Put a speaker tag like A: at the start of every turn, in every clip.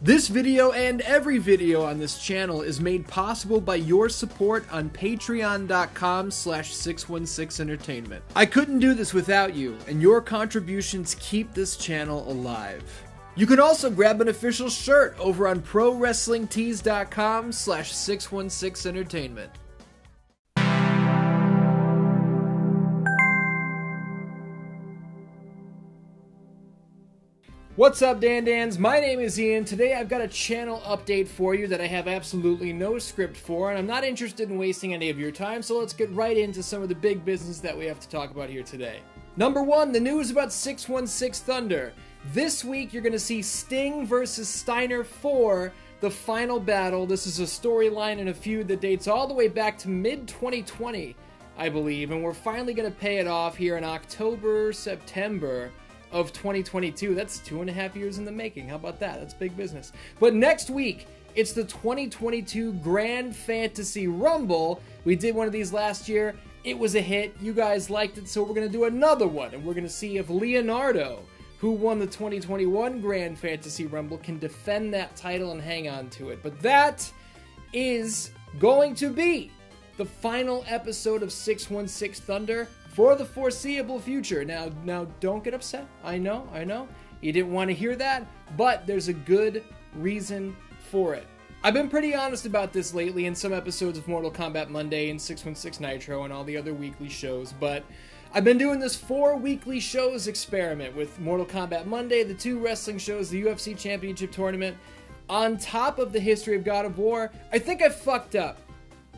A: This video and every video on this channel is made possible by your support on patreon.com/616Entertainment. I couldn't do this without you, and your contributions keep this channel alive. You can also grab an official shirt over on prowrestlingtees.com/616Entertainment. What's up, DanDans? My name is Ian. Today I've got a channel update for you that I have absolutely no script for, and I'm not interested in wasting any of your time, so let's get right into some of the big business that we have to talk about here today. Number one, the news about 616 Thunder. This week you're going to see Sting versus Steiner 4, the final battle. This is a storyline and a feud that dates all the way back to mid-2020, I believe, and we're finally going to pay it off here in October, September of 2022. That's 2.5 years in the making. How about that? That's big business. But next week, it's the 2022 Grand Fantasy Rumble. We did one of these last year. It was a hit. You guys liked it, so we're going to do another one. And we're going to see if Leonardo, who won the 2021 Grand Fantasy Rumble, can defend that title and hang on to it. But that is going to be the final episode of 616 Thunder for the foreseeable future. Now don't get upset. I know. You didn't want to hear that, but there's a good reason for it. I've been pretty honest about this lately in some episodes of Mortal Kombat Monday and 616 Nitro and all the other weekly shows, but I've been doing this 4 weekly shows experiment with Mortal Kombat Monday, the 2 wrestling shows, the UFC Championship Tournament, on top of the history of God of War. I think I fucked up.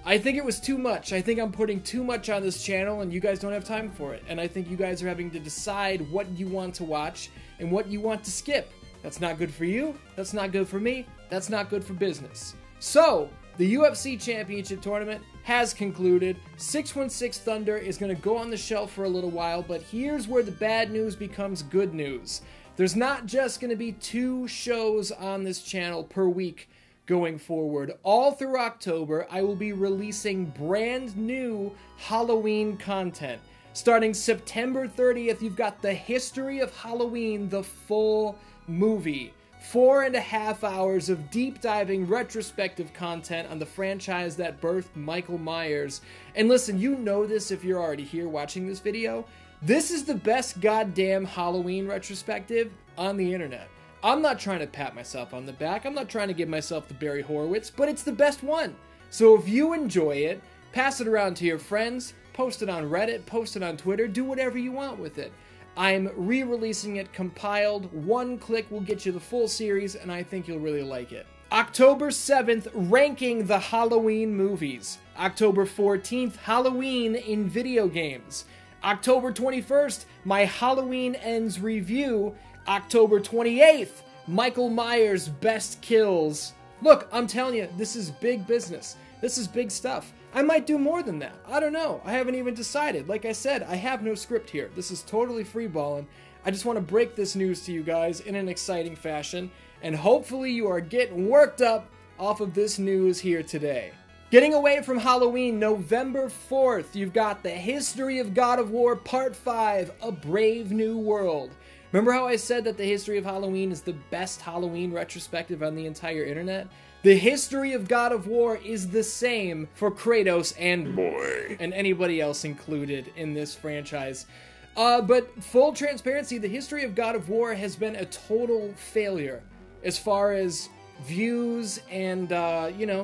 A: I think it was too much. I think I'm putting too much on this channel and you guys don't have time for it. And I think you guys are having to decide what you want to watch and what you want to skip. That's not good for you. That's not good for me. That's not good for business. So, the UFC Championship Tournament has concluded. 616 Thunder is going to go on the shelf for a little while, but here's where the bad news becomes good news. There's not just going to be 2 shows on this channel per week going forward. All through October, I will be releasing brand new Halloween content. Starting September 30th, you've got the History of Halloween, the full movie. 4.5 hours of deep diving retrospective content on the franchise that birthed Michael Myers. And listen, you know this if you're already here watching this video. This is the best goddamn Halloween retrospective on the internet. I'm not trying to pat myself on the back. I'm not trying to give myself the Barry Horowitz, but it's the best one. So if you enjoy it, pass it around to your friends, post it on Reddit, post it on Twitter, do whatever you want with it. I'm re-releasing it compiled. 1 click will get you the full series, and I think you'll really like it. October 7th, ranking the Halloween movies. October 14th, Halloween in video games. October 21st, my Halloween Ends review. October 28th, Michael Myers' best kills. Look, I'm telling you, this is big business. This is big stuff. I might do more than that. I don't know. I haven't even decided. Like I said, I have no script here. This is totally freeballing. I just want to break this news to you guys in an exciting fashion, and hopefully you are getting worked up off of this news here today. Getting away from Halloween, November 4th, you've got the History of God of War Part 5, A Brave New World. Remember how I said that the History of Halloween is the best Halloween retrospective on the entire internet? The History of God of War is the same for Kratos and anybody else included in this franchise. But full transparency, the History of God of War has been a total failure as far as views and,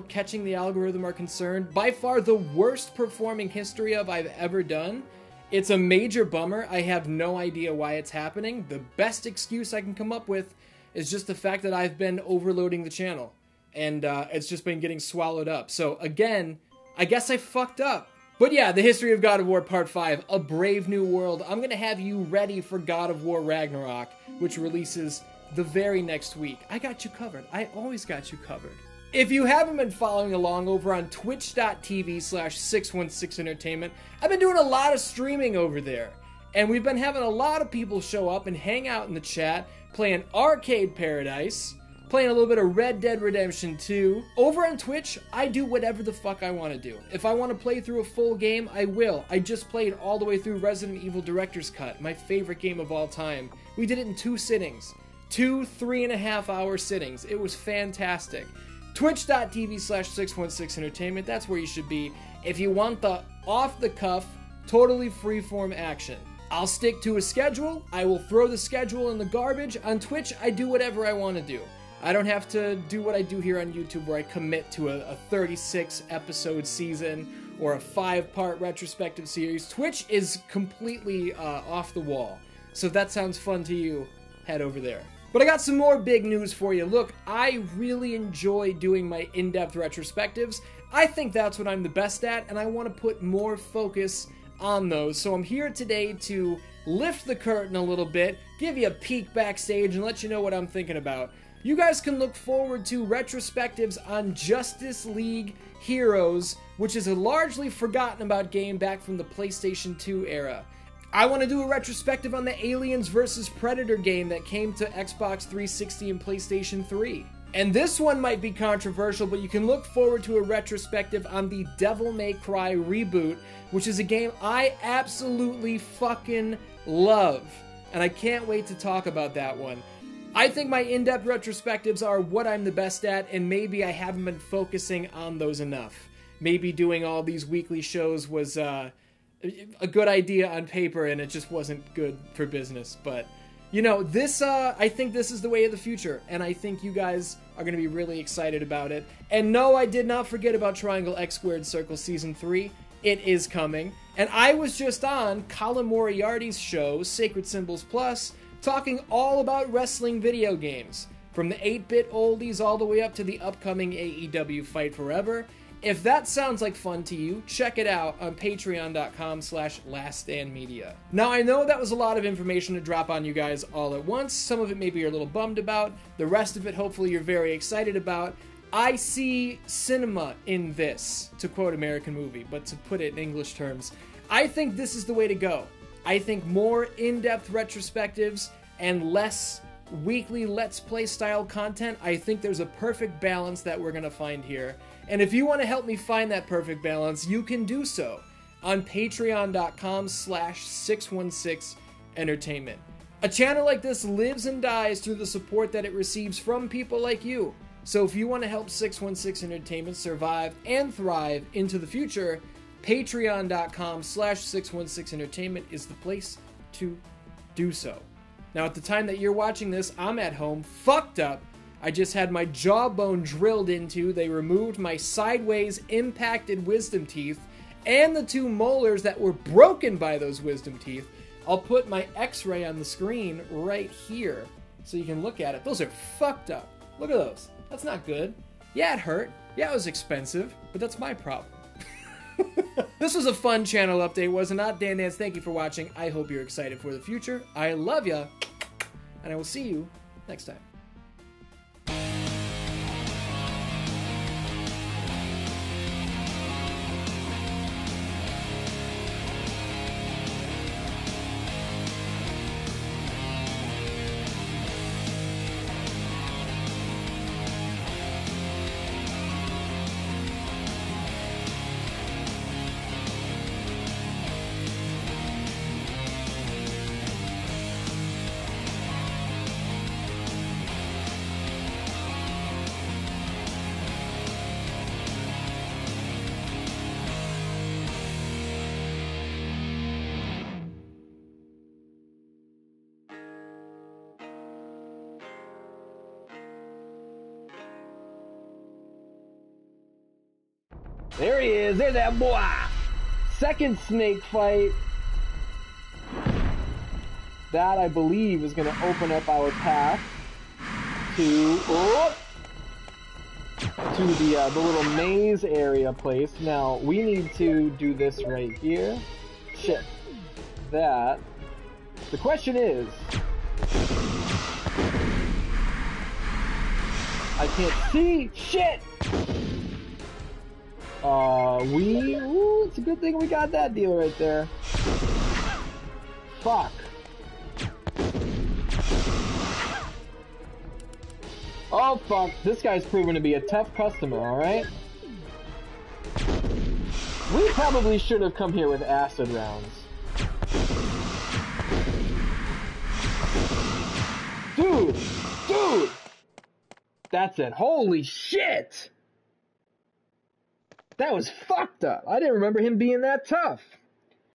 A: catching the algorithm are concerned. By far the worst performing history of I've ever done. It's a major bummer. I have no idea why it's happening. The best excuse I can come up with is just the fact that I've been overloading the channel. And it's just been getting swallowed up. So again, I guess I fucked up. But yeah, the History of God of War Part 5, A Brave New World. I'm going to have you ready for God of War Ragnarok, which releases the very next week. I got you covered. I always got you covered. If you haven't been following along over on twitch.tv/616Entertainment, I've been doing a lot of streaming over there. And we've been having a lot of people show up and hang out in the chat, playing Arcade Paradise, playing a little bit of Red Dead Redemption 2. Over on Twitch, I do whatever the fuck I want to do. If I want to play through a full game, I will. I just played all the way through Resident Evil Director's Cut, my favorite game of all time. We did it in 2 sittings. 2 3.5-hour sittings. It was fantastic. Twitch.tv/616Entertainment, that's where you should be if you want the off-the-cuff, totally freeform action. I'll stick to a schedule. I will throw the schedule in the garbage. On Twitch, I do whatever I want to do. I don't have to do what I do here on YouTube where I commit to a 36-episode season or a 5-part retrospective series. Twitch is completely off the wall. So if that sounds fun to you, head over there. But I got some more big news for you. Look, I really enjoy doing my in-depth retrospectives. I think that's what I'm the best at, and I want to put more focus on those. So I'm here today to lift the curtain a little bit, give you a peek backstage, and let you know what I'm thinking about. You guys can look forward to retrospectives on Justice League Heroes, which is a largely forgotten about game back from the PlayStation 2 era. I want to do a retrospective on the Aliens vs. Predator game that came to Xbox 360 and PlayStation 3. And this one might be controversial, but you can look forward to a retrospective on the Devil May Cry reboot, which is a game I absolutely fucking love. And I can't wait to talk about that one. I think my in-depth retrospectives are what I'm the best at, and maybe I haven't been focusing on those enough. Maybe doing all these weekly shows was a good idea on paper, and it just wasn't good for business. But, you know, this, I think this is the way of the future, and I think you guys are going to be really excited about it. And no, I did not forget about Triangle X Squared Circle Season 3. It is coming. And I was just on Colin Moriarty's show, Sacred Symbols Plus, talking all about wrestling video games, from the 8-bit oldies all the way up to the upcoming AEW Fight Forever. If that sounds like fun to you, check it out on patreon.com/laststandmedia. Now, I know that was a lot of information to drop on you guys all at once. Some of it maybe you're a little bummed about. The rest of it, hopefully, you're very excited about. I see cinema in this, to quote American movie, but to put it in English terms, I think this is the way to go. I think more in-depth retrospectives and less weekly Let's Play style content. I think there's a perfect balance that we're going to find here. And if you want to help me find that perfect balance, you can do so on patreon.com/616Entertainment. A channel like this lives and dies through the support that it receives from people like you. So if you want to help 616 Entertainment survive and thrive into the future, patreon.com/616Entertainment is the place to do so. Now, at the time that you're watching this, I'm at home, fucked up. I just had my jawbone drilled into. They removed my sideways impacted wisdom teeth and the 2 molars that were broken by those wisdom teeth. I'll put my x-ray on the screen right here so you can look at it. Those are fucked up. Look at those. That's not good. Yeah, it hurt. Yeah, it was expensive, but that's my problem. This was a fun channel update, was it not? DanDans, thank you for watching. I hope you're excited for the future. I love ya, and I will see you next time.
B: There he is. There's that boy. Second snake fight. That, I believe, is going to open up our path to the little maze area place. Now, we need to do this right here. Shit. That. The question is, I can't see. Shit! It's a good thing we got that deal right there. Fuck. Oh fuck, this guy's proven to be a tough customer, alright? We probably should have come here with acid rounds. Dude! Dude! That's it. Holy shit! That was fucked up. I didn't remember him being that tough.